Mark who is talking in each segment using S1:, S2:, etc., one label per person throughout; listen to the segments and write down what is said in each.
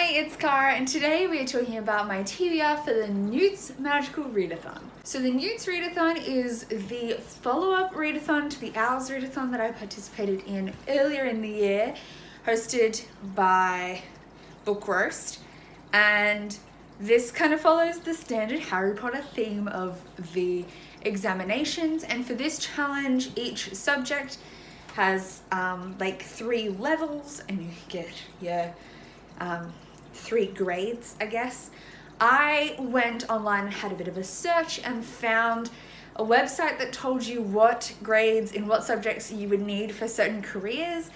S1: Hi, it's Cara, and today we are talking about my TBR for the N.E.W.Ts Magical Read-A-Thon. So the N.E.W.Ts Read-A-Thon is the follow-up readathon to the Owls Read-A-Thon that I participated in earlier in the year, hosted by Book Roast, and this kind of follows the standard Harry Potter theme of the examinations, and for this challenge each subject has like 3 levels and you get your 3 grades, I guess. I went online and had a bit of a search and found a website that told you what grades in what subjects you would need for certain careers.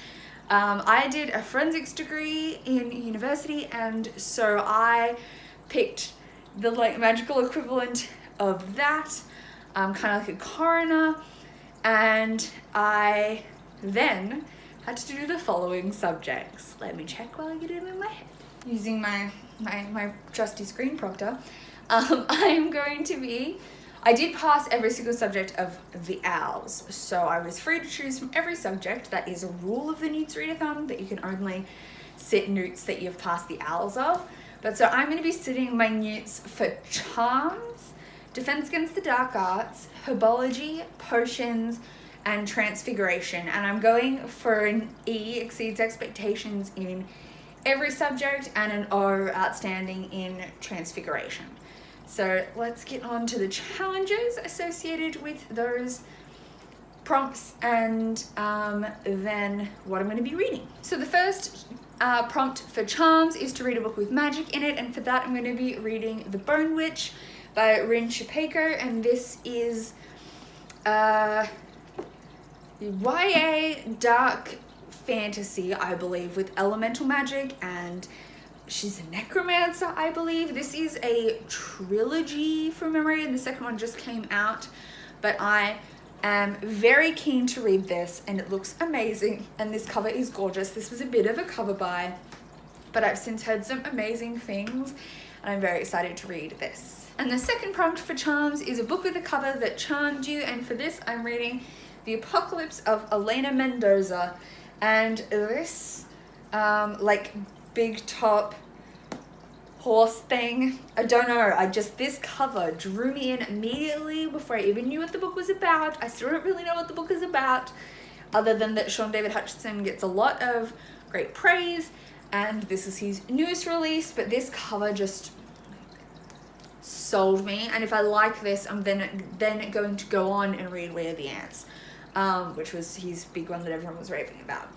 S1: I did a forensics degree in university, and so I picked the magical equivalent of that, kind of like a coroner, and I then had to do the following subjects. Let me check while I get them in my head. Using my trusty screen prompter, I did pass every single subject of the Owls, so I was free to choose from every subject. That is a rule of the N.E.W.Ts Read-A-Thon, that you can only sit N.E.W.Ts that you've passed the Owls of. But so I'm going to be sitting my N.E.W.Ts for Charms, Defense Against the Dark Arts, Herbology, Potions, and Transfiguration, and I'm going for an E, exceeds expectations, in every subject, and an O, outstanding, in Transfiguration. So let's get on to the challenges associated with those prompts and then what I'm going to be reading. So the first prompt for Charms is to read a book with magic in it, and for that I'm going to be reading The Bone Witch by Rin Shapeko, and this is YA dark fantasy, I believe, with elemental magic, and she's a necromancer, I believe. This is a trilogy from memory, and the second one just came out, but I am very keen to read this, and it looks amazing, and this cover is gorgeous. This was a bit of a cover buy, but I've since heard some amazing things, and I'm very excited to read this. And the second prompt for Charms is a book with a cover that charmed you, and for this I'm reading The Apocalypse of Elena Mendoza, and this like big top horse thing, I don't know, this cover drew me in immediately before I even knew what the book was about. I still don't really know what the book is about, other than that Sean David Hutchinson gets a lot of great praise, and this is his newest release, but this cover just sold me, and if I like this, I'm then going to go on and read Where Are the Ants, which was his big one that everyone was raving about.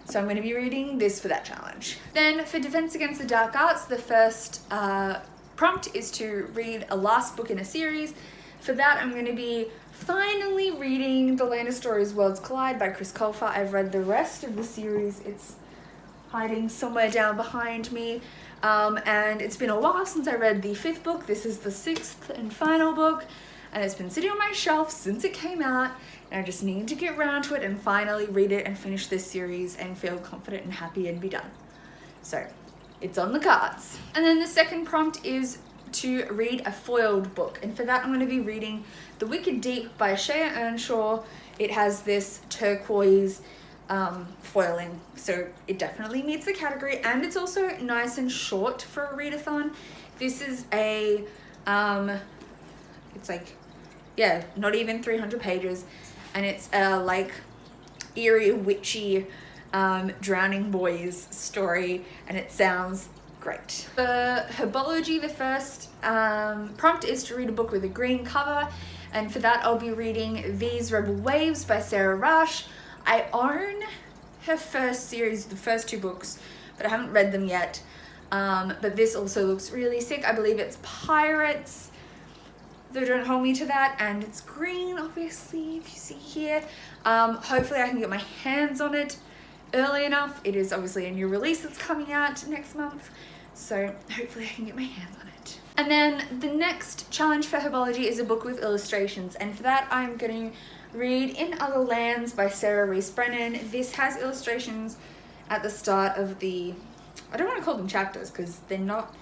S1: So I'm going to be reading this for that challenge. Then for Defense Against the Dark Arts, the first prompt is to read a last book in a series. For that, I'm going to be finally reading The Land of Stories Worlds Collide by Chris Colfer. I've read the rest of the series. It's hiding somewhere down behind me. And it's been a while since I read the 5th book. This is the 6th and final book, and it's been sitting on my shelf since it came out, and I just need to get around to it and finally read it and finish this series and feel confident and happy and be done. So it's on the cards. And then the second prompt is to read a foiled book, and for that I'm going to be reading The Wicked Deep by Shea Earnshaw. It has this turquoise foiling, so it definitely meets the category, and it's also nice and short for a readathon. This is a it's like, yeah, not even 300 pages, and it's a like eerie, witchy drowning boys story, and it sounds great. For Herbology, the first prompt is to read a book with a green cover, and for that I'll be reading These Rebel Waves by Sarah Rush. I own her first series, the first 2 books, but I haven't read them yet. But this also looks really sick. I believe it's pirates, though don't hold me to that, and it's green, obviously, if you see here. Hopefully I can get my hands on it early enough. It is obviously a new release that's coming out next month, so hopefully I can get my hands on it. And then the next challenge for Herbology is a book with illustrations, and for that I'm going to read In Other Lands by Sarah Reese Brennan. This has illustrations at the start of the, I don't want to call them chapters because they're not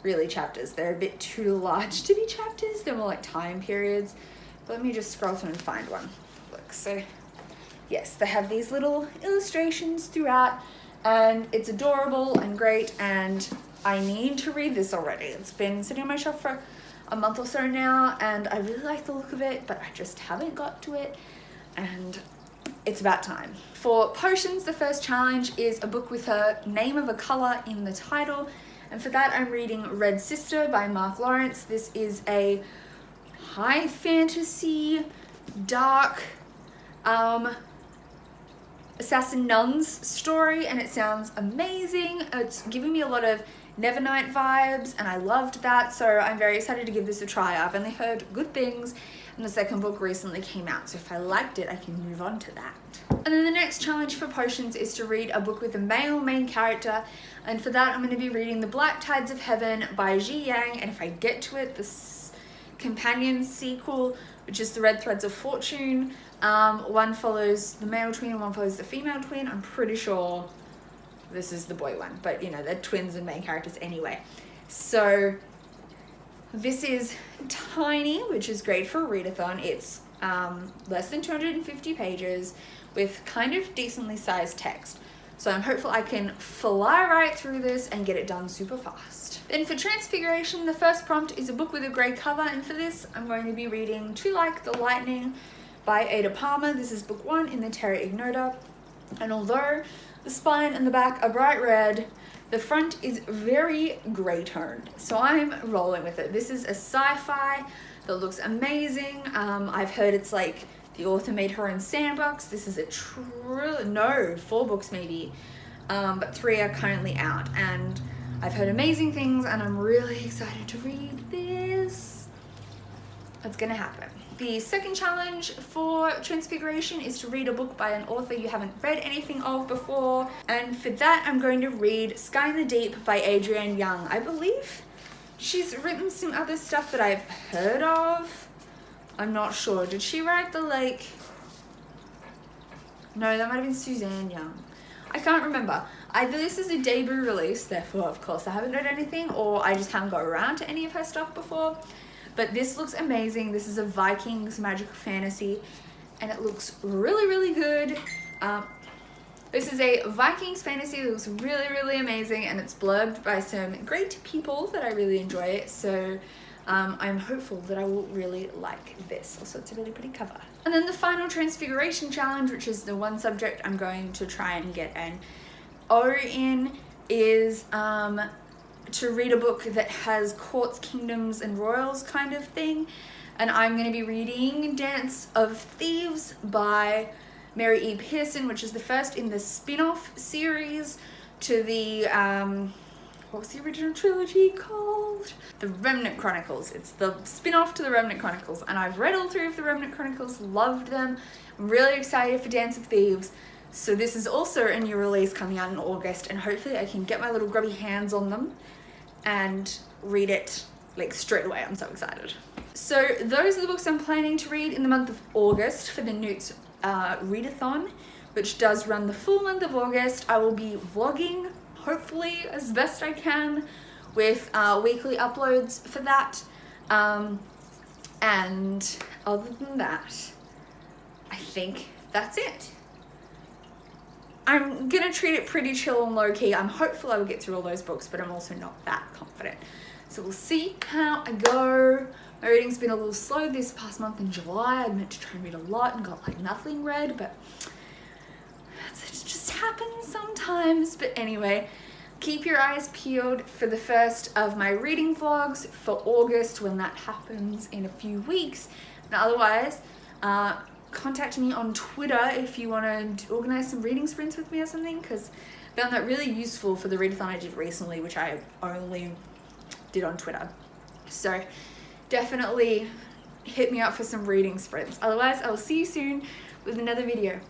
S1: really chapters. They're a bit too large to be chapters. They're more like time periods. But let me just scroll through and find one. Look, so yes, they have these little illustrations throughout, and it's adorable and great, and I need to read this already. It's been sitting on my shelf for a month or so now, and I really like the look of it, but I just haven't got to it, and it's about time. For potions, the first challenge is a book with a name of a color in the title, and for that I'm reading Red Sister by Mark Lawrence. This is a high fantasy, dark, assassin nuns story, and it sounds amazing. It's giving me a lot of Nevernight vibes, and I loved that, so I'm very excited to give this a try. I've only heard good things, and the second book recently came out, so if I liked it, I can move on to that. And then the next challenge for potions is to read a book with a male main character, and for that I'm going to be reading The Black Tides of Heaven by Ji Yang, and if I get to it, this companion sequel, which is The Red Threads of Fortune, one follows the male twin and one follows the female twin. I'm pretty sure this is the boy one, but you know, they're twins and main characters anyway. So this is tiny, which is great for a readathon. It's less than 250 pages with kind of decently sized text. So I'm hopeful I can fly right through this and get it done super fast. Then for Transfiguration, the first prompt is a book with a grey cover, and for this I'm going to be reading To Like the Lightning by Ada Palmer. This is book 1 in the Terra Ignota, and although the spine and the back are bright red, the front is very grey toned, so I'm rolling with it. This is a sci-fi that looks amazing. I've heard it's like the author made her own sandbox. This is a 4 books maybe, but 3 are currently out, and I've heard amazing things, and I'm really excited to read this. It's gonna happen. The second challenge for Transfiguration is to read a book by an author you haven't read anything of before, and for that I'm going to read Sky in the Deep by Adrienne Young. I believe she's written some other stuff that I've heard of. I'm not sure. Did she write the No, that might have been Suzanne Young. I can't remember. Either this is a debut release, therefore of course I haven't read anything, or I just haven't got around to any of her stuff before. But this looks amazing. This is a Vikings magical fantasy, and it looks really, really good. This is a Vikings fantasy that looks really, really amazing, and it's blurbed by some great people that I really enjoy. So I'm hopeful that I will really like this. Also, it's a really pretty cover. And then the final Transfiguration challenge, which is the one subject I'm going to try and get an O in, is to read a book that has courts, kingdoms, and royals kind of thing. And I'm going to be reading Dance of Thieves by Mary E. Pearson, which is the first in the spin-off series to the, what was the original trilogy called? The Remnant Chronicles. It's the spin-off to the Remnant Chronicles, and I've read all 3 of the Remnant Chronicles, loved them. I'm really excited for Dance of Thieves. So this is also a new release coming out in August, and hopefully I can get my little grubby hands on them and read it like straight away. I'm so excited. So those are the books I'm planning to read in the month of August for the N.E.W.Ts Read-A-Thon, which does run the full month of August. I will be vlogging, hopefully as best I can, with weekly uploads for that. And other than that, I think that's it. I'm gonna treat it pretty chill and low-key. I'm hopeful I will get through all those books, but I'm also not that confident. So we'll see how I go. My reading's been a little slow this past month in July. I meant to try and read a lot and got like nothing read, but it just happens sometimes. But anyway, keep your eyes peeled for the first of my reading vlogs for August when that happens in a few weeks. And otherwise, contact me on Twitter if you want to organize some reading sprints with me or something, because I found that really useful for the readathon I did recently, which I only did on Twitter. So definitely hit me up for some reading sprints. Otherwise, I will see you soon with another video.